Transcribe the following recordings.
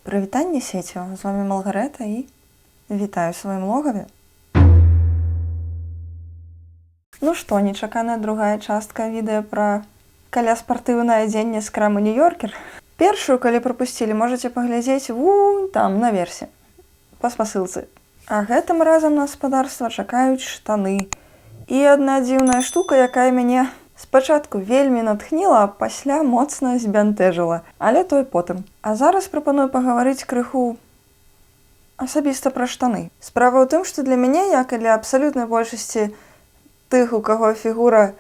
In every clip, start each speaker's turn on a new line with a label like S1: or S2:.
S1: Прывітанне сеціо, з вами Малгарэта і вітаю ў сваім логаве. Ну што, нечаканая другая частка відэа пра каляспартыўнае адзенне з крамы Нью-Йоркер. Першую, калі прапусцілі, можаце паглядзець вунь там, наверсе, па спасылцы. А гэтым разам на гаспадарства чакаюць штаны. І адна дзіўная штука, якая мяне спачатку вельмі натхніла, а пасля моцна збянтэжыла, але той потым. А зараз прапаную пагаварыць крыху асабіста пра штаны. Справа ў тым, што для мяне, як і для абсалютнай большасці тых, у каго фігура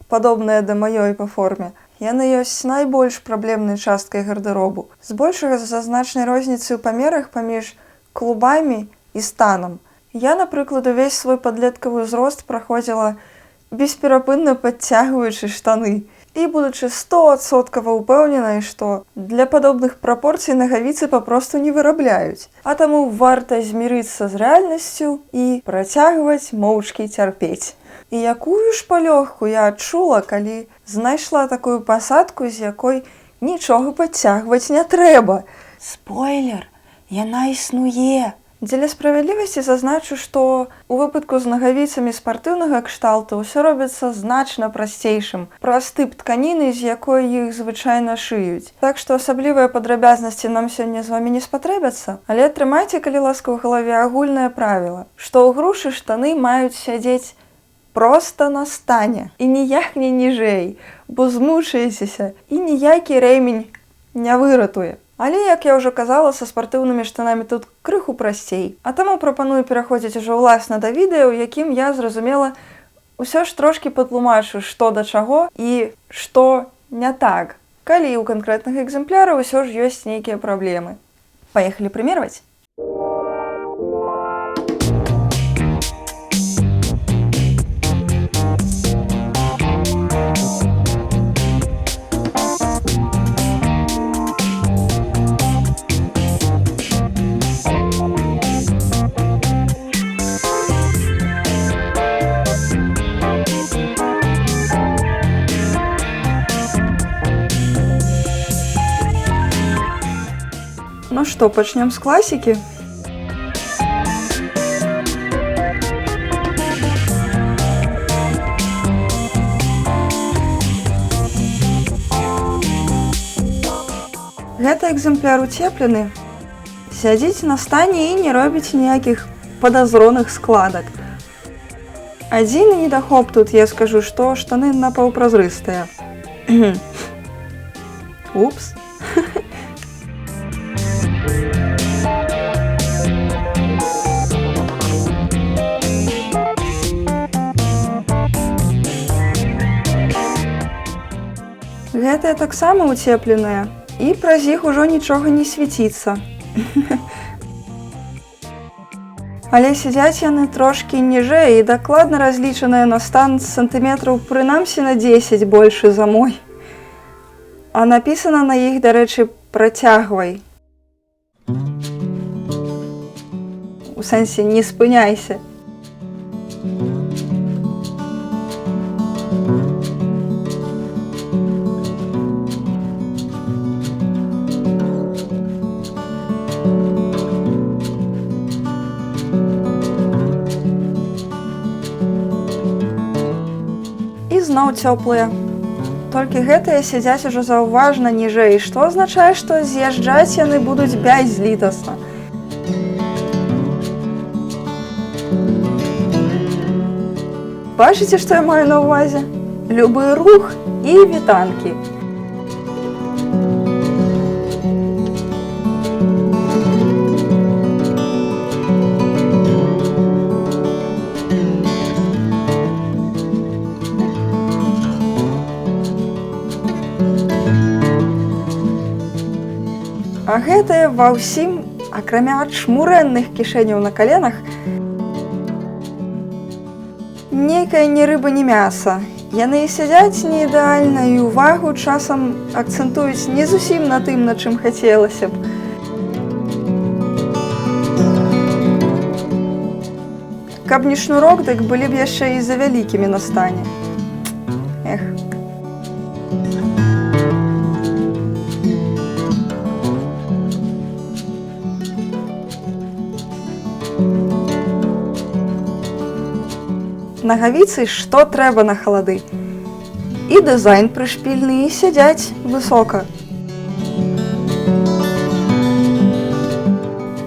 S1: падобная да маёй па форме, яны ёсць найбольш праблемнай часткай гардэробу. Збольшага з-за значнай розніцы ў памерах паміж клубамі і станам. Я, напрыклад, увесь свой падлеткавы ўзрост праходзіла бесперапынна падцягваючы штаны. І будучы 100% упэўненай, што для падобных прапорцый нагавіцы папросту не вырабляюць. А таму варта змірыцца з рэальнасцю і працягваць моўчкі цярпець. І якую ж палёгку я адчула, калі знайшла такую пасадку, з якой нічога падцягваць не трэба. Спойлер, яна існуе! Дзеля справядлівасці зазначу, што ў выпадку з нагавіцамі спартыўнага кшталту ўсё робіцца значна прасцейшым праз тып тканіны, з якой іх звычайна шыюць. Так што асаблівыя падрабязнасці нам сёння з вамі не спатрэбяцца, але трымайце, калі ласка, ў галаве агульнае правіла, што ў грушы штаны маюць сядзець проста на стане і ніяк не ніжэй, бо змучаецеся і ніякі рэмень не выратуе. Але, як я ўжо казала, са спартыўнымі штанамі тут крыху прасцей. А таму прапаную пераходзіць ужо ўласна да відэа, у якім я, зразумела, усё ж трошкі патлумачу, што да чаго і што не так, калі ў канкрэтных экземпляраў усё ж ёсць нейкія праблемы. Паехалі прымерваць? Ну што, пачнём з класікі? Гэты экземпляр уцеплены, сядзіць на стане і не робіць ніякіх падазроных складак. Адзіны недахоп тут, я скажу, што штаны напаўпразрыстыя. Упс. Гэтыя таксама уцепленыя, і праз іх ужо нічога не свяціцца. Але сядзяць яны трошкі ніжэй і дакладна разлічаныя на стан сантыметраў прынамсі на 10 большы за мой. А напісана на іх, дарэчы, працягвай. У сэнсе не спыняйся. Зноў цёплыя. Толькі гэтыя сядзяць ужо заўважна ніжэй, што азначае, што з'язджаць яны будуць бязлітасна. Бачыце, што я маю на ўвазе? Любы рух і вітанкі. А гэтыя ва ўсім, акрамя адчмурэнных кішэняў на каленах, нейкая ні рыба, ні мяса. Яны сядзяць не ідэальна і ўвагу часам акцэнтуюць не зусім на тым, на чым хацелася б. Каб не шнурок, дык былі б яшчэ і за вялікімі на стане. Эх. нагавіцы, што трэба на халады. І дызайн прышпільны, і сядзяць высока.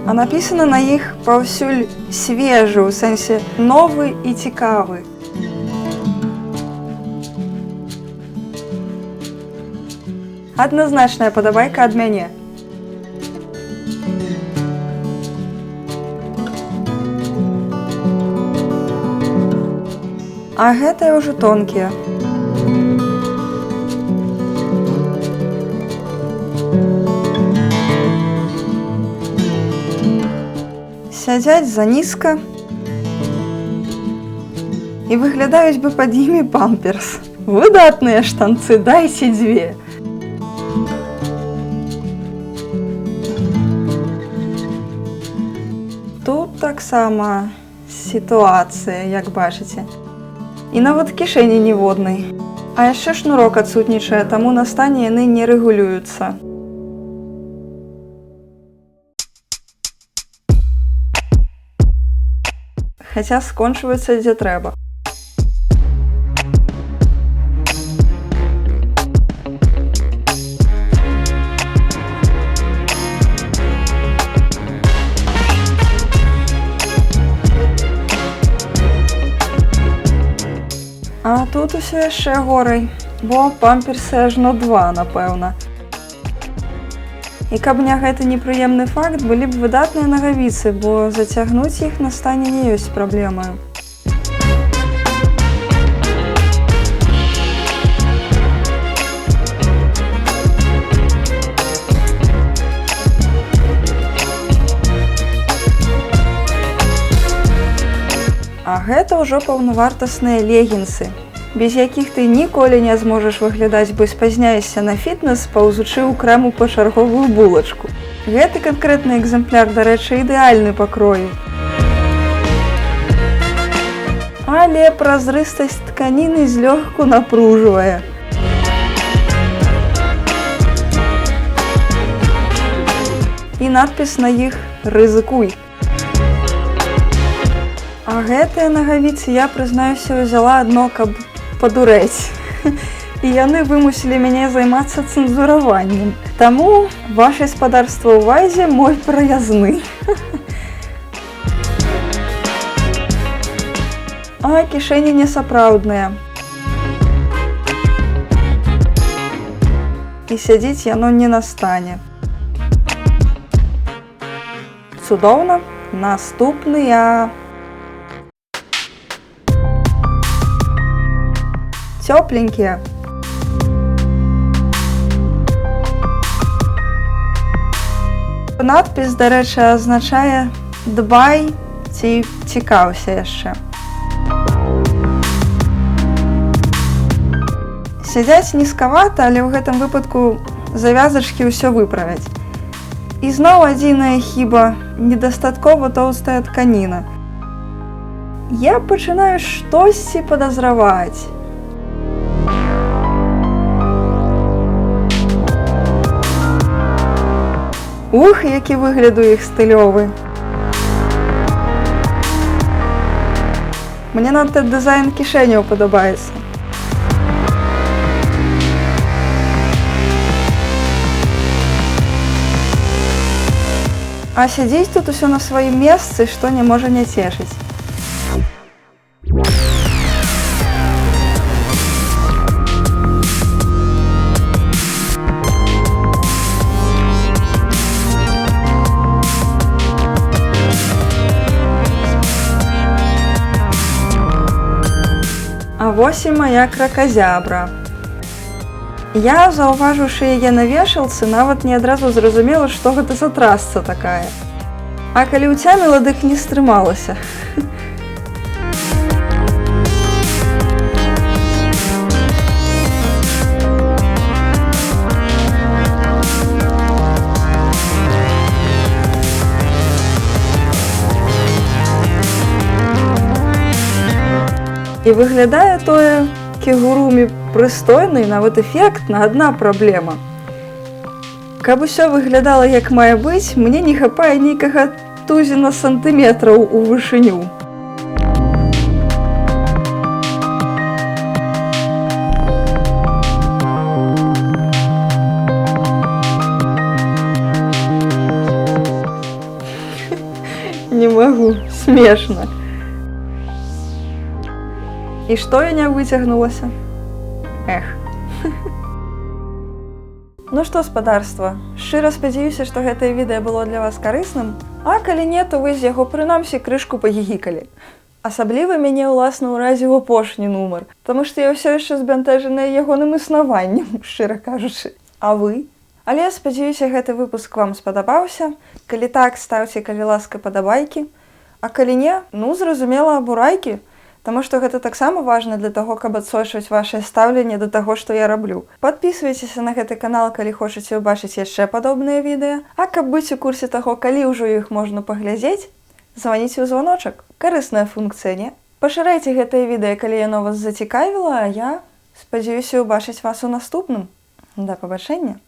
S1: А напісана на іх паўсюль свежы, у сэнсе новы і цікавы. Адназначная падабайка ад мяне. А гэтыя ўжо тонкія. Сядзяць занізка і выглядаюць бы пад імі памперс. Выдатныя штанцы, дайце дзве. Тут таксама сітуацыя, як бачыце. І нават кішэні ніводнай. А яшчэ шнурок адсутнічае, таму на стане яны не рэгулююцца. Хаця скончваюцца дзе трэба. А тут усё яшчэ горай, бо памперсы ажно 2, напэўна. І каб не гэты непрыемны факт, былі б выдатныя нагавіцы, бо зацягнуць іх на стане не ёсць праблемаю. А гэта ўжо паўнавартасныя легінсы, без якіх ты ніколі не зможаш выглядаць, бо спазняешся на фітнес, паўзучы ў крэму пачарговую булачку. Гэты канкрэтны экземпляр, дарэчы, ідэальны па крою. Але празрыстасць тканіны злёгку напружвае. І надпіс на іх «Рызыкуй». А гэтыя нагавіцы я, прызнаюся, узяла адно, каб падурэць. І яны вымусілі мяне займацца цэнзураваннем. Таму ваше спадарства ў увазе мой праязны. А кішэні несапраўдныя. І сядзіць яно не на стане. Цудоўна. Наступныя. Цёпленькія. Надпіс, дарэчы, азначае «Дбай» ці «Цікаўся яшчэ». Сядзяць нізкавата, але ў гэтым выпадку завязачкі ўсё выправяць. І зноў адзіная хіба – недастаткова тоўстая тканіна. Я пачынаю штосьці падазраваць. Ух, які выгляд у іх стылёвы. Мне надта дызайн кішэняў падабаецца. А сядзець тут усё на сваім месцы, што не можа не цешыць. А вось і мая краказябра. Я, заўважыўшы яе на вешалцы, нават не адразу зразумела, што гэта за трасца такая. А калі ўцяміла, дык не стрымалася. І выглядае тое кігурумі прыстойна і нават эфектна, адна праблема. Каб усё выглядала як мае быць, мне не хапае нейкага тузіна сантыметраў у вышыню. магу, смешна. І што я не выцягнулася? Эх. Ну што, спадарства, шчыра спадзяюся, што гэтае відэа было для вас карысным, а калі не, то вы з яго прынамсі крышку пагігікалі. Асабліва мяне ўласна ўразіў апошні нумар, таму што я ўсё яшчэ збянтэжаная ягоным існаваннем, шчыра кажучы. А вы? Але спадзяюся, гэты выпуск вам спадабаўся. Калі так, ставце, калі ласка, падабайкі. А калі не, ну, зразумела, абурайкі. Таму што гэта таксама важна для таго, каб адсочваць вашае стаўленне да таго, што я раблю. Падпісвайцеся на гэты канал, калі хочаце ўбачыць яшчэ падобныя відэа. А каб быць у курсе таго, калі ўжо іх можна паглядзець, званіце ў званочак. Карысная функцыя, не? Пашырайце гэтае відэа, калі яно вас зацікавіла, а я спадзяюся ўбачыць вас у наступным. Да пабачэння!